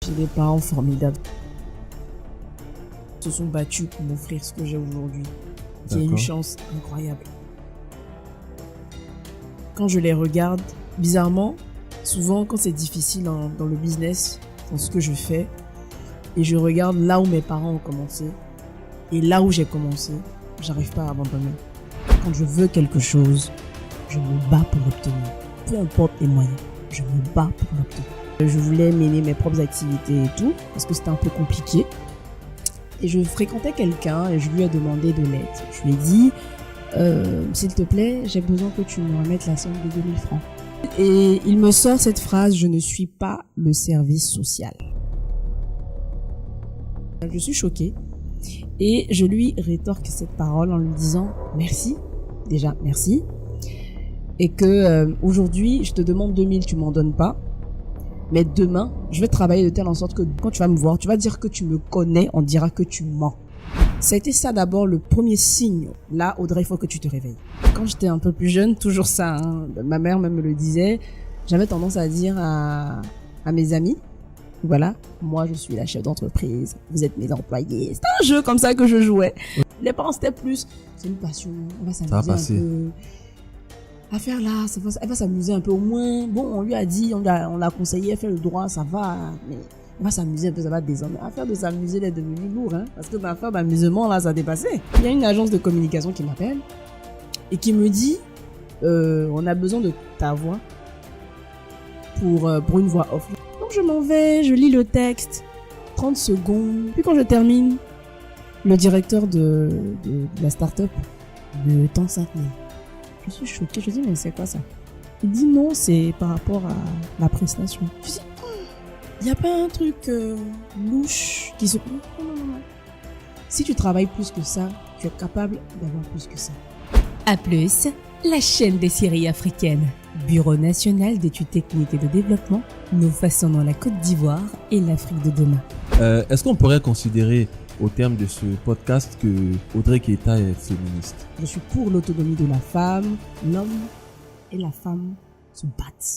J'ai des parents formidables. Ils se sont battus pour m'offrir ce que j'ai aujourd'hui. C'est une chance incroyable. Quand je les regarde, bizarrement, souvent quand c'est difficile dans le business, dans ce que je fais, et je regarde là où mes parents ont commencé, et là où j'ai commencé, j'arrive pas à abandonner. Quand je veux quelque chose, je me bats pour l'obtenir. Peu importe les moyens, je me bats pour l'obtenir. Je voulais mener mes propres activités et tout, parce que c'était un peu compliqué. Et je fréquentais quelqu'un et je lui ai demandé de l'aide. Je lui ai dit, s'il te plaît, j'ai besoin que tu me remettes la somme de 2000 francs. Et il me sort cette phrase, je ne suis pas le service social. Je suis choquée et je lui rétorque cette parole en lui disant merci, déjà merci, et que aujourd'hui je te demande 2000, tu m'en donnes pas, mais demain je vais travailler de telle en sorte que quand tu vas me voir, tu vas dire que tu me connais, on dira que tu mens. Ça a été ça d'abord le premier signe. Là, Audrey, il faut que tu te réveilles. Quand j'étais un peu plus jeune, toujours ça, hein, ma mère même me le disait, j'avais tendance à dire à mes amis, voilà, moi je suis la chef d'entreprise, vous êtes mes employés. C'était un jeu comme ça que je jouais. Les parents c'était plus, c'est une passion, on va s'amuser un peu. À faire là, elle va s'amuser un peu au moins. Bon, on lui a dit, on l'a conseillé, elle fait le droit, ça va, mais elle va s'amuser un peu, ça va désormais. À faire de s'amuser, elle est devenue lourd, hein, parce que ma femme d'amusement là, ça a dépassé. Il y a une agence de communication qui m'appelle et qui me dit, on a besoin de ta voix pour une voix off. Donc je m'en vais, je lis le texte, 30 secondes. Puis quand je termine, le directeur de la start-up me tend 5000. Je suis choquée, je dis mais c'est quoi ça? Il dit non, c'est par rapport à la prestation. Je dis, il n'y a pas un truc louche qui se... Non. Si tu travailles plus que ça, tu es capable d'avoir plus que ça. A+, la chaîne des séries africaines. Bureau national d'études techniques et de développement, nous façonnons la Côte d'Ivoire et l'Afrique de demain. Est-ce qu'on pourrait considérer au terme de ce podcast que Audrey Keita est féministe? Je suis pour l'autonomie de la femme. L'homme et la femme se battent.